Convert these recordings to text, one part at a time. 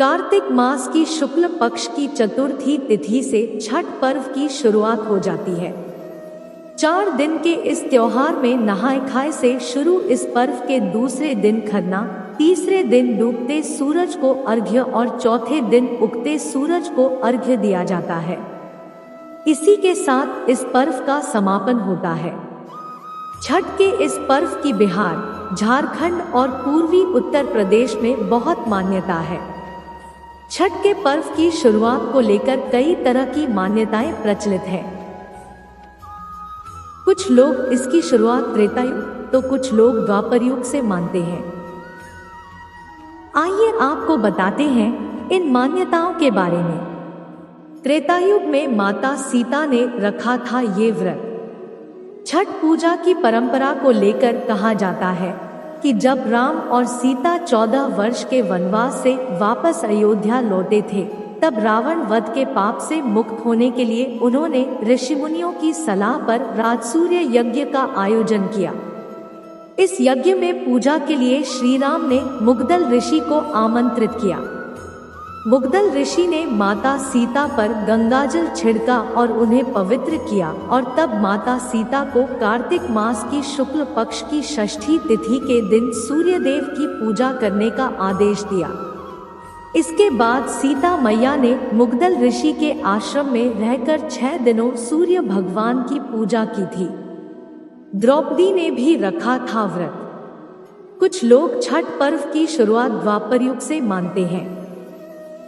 कार्तिक मास की शुक्ल पक्ष की चतुर्थी तिथि से छठ पर्व की शुरुआत हो जाती है। 4 दिन के इस त्योहार में नहाय खाए से शुरू इस पर्व के दूसरे दिन खरना, तीसरे दिन डूबते सूरज को अर्घ्य और चौथे दिन उगते सूरज को अर्घ्य दिया जाता है। इसी के साथ इस पर्व का समापन होता है। छठ के इस पर्व की बिहार, झारखंड और पूर्वी उत्तर प्रदेश में बहुत मान्यता है। छठ के पर्व की शुरुआत को लेकर कई तरह की मान्यताएं प्रचलित है। कुछ लोग इसकी शुरुआत त्रेता युग तो कुछ लोग द्वापर युग से मानते हैं। आइए आपको बताते हैं इन मान्यताओं के बारे में। त्रेता युग में माता सीता ने रखा था ये व्रत। छठ पूजा की परंपरा को लेकर कहा जाता है कि जब राम और सीता 14 वर्ष के वनवास से वापस अयोध्या लौटे थे, तब रावण वध के पाप से मुक्त होने के लिए उन्होंने ऋषिमुनियों की सलाह पर राजसूय यज्ञ का आयोजन किया। इस यज्ञ में पूजा के लिए श्री राम ने मुग्दल ऋषि को आमंत्रित किया। मुग्दल ऋषि ने माता सीता पर गंगाजल छिड़का और उन्हें पवित्र किया और तब माता सीता को कार्तिक मास की शुक्ल पक्ष की षष्ठी तिथि के दिन सूर्यदेव की पूजा करने का आदेश दिया। इसके बाद सीता मैया ने मुग्दल ऋषि के आश्रम में रहकर 6 दिनों सूर्य भगवान की पूजा की थी। द्रौपदी ने भी रखा था व्रत। कुछ लोग छठ पर्व की शुरुआत द्वापर युग से मानते हैं।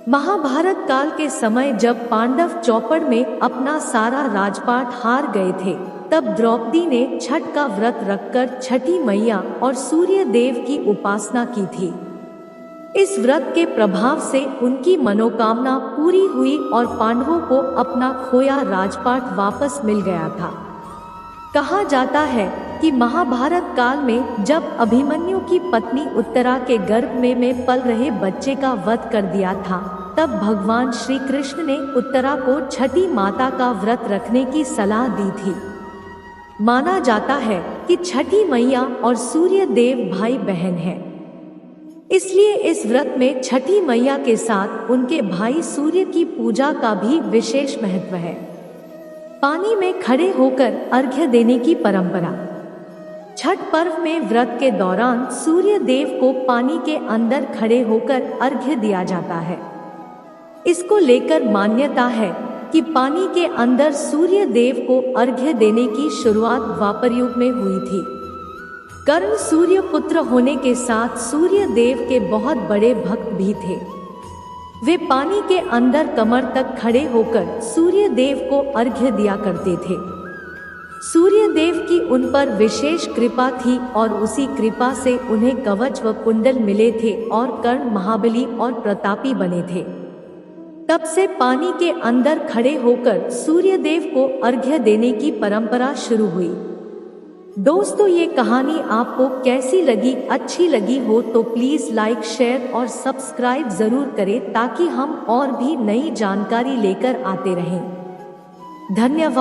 महाभारत काल के समय जब पांडव चौपड़ में अपना सारा राजपाट हार गए थे, तब द्रौपदी ने छठ का व्रत रखकर छठी मैया और सूर्य देव की उपासना की थी। इस व्रत के प्रभाव से उनकी मनोकामना पूरी हुई और पांडवों को अपना खोया राजपाट वापस मिल गया था। कहा जाता है कि महाभारत काल में जब अभिमन्यु की पत्नी उत्तरा के गर्भ में पल रहे बच्चे का वध कर दिया था, तब भगवान श्री कृष्ण ने उत्तरा को छठी माता का व्रत रखने की सलाह दी थी। माना जाता है कि छठी मैया और सूर्य देव भाई बहन हैं। इसलिए इस व्रत में छठी मैया के साथ उनके भाई सूर्य की पूजा का भी विशेष महत्व है। पानी में खड़े होकर अर्घ्य देने की परंपरा। छठ पर्व में व्रत के दौरान सूर्य देव को पानी के अंदर खड़े होकर अर्घ्य दिया जाता है। इसको लेकर मान्यता है कि पानी के अंदर सूर्य देव को अर्घ्य देने की शुरुआत द्वापर युग में हुई थी। कर्ण सूर्य पुत्र होने के साथ सूर्य देव के बहुत बड़े भक्त भी थे। वे पानी के अंदर कमर तक खड़े होकर सूर्य देव को अर्घ्य दिया करते थे। सूर्य देव की उन पर विशेष कृपा थी और उसी कृपा से उन्हें कवच व कुंडल मिले थे और कर्ण महाबली और प्रतापी बने थे। तब से पानी के अंदर खड़े होकर सूर्य देव को अर्घ्य देने की परंपरा शुरू हुई। दोस्तों, ये कहानी आपको कैसी लगी? अच्छी लगी हो तो प्लीज लाइक, शेयर और सब्सक्राइब जरूर करें ताकि हम और भी नई जानकारी लेकर आते रहें। धन्यवाद।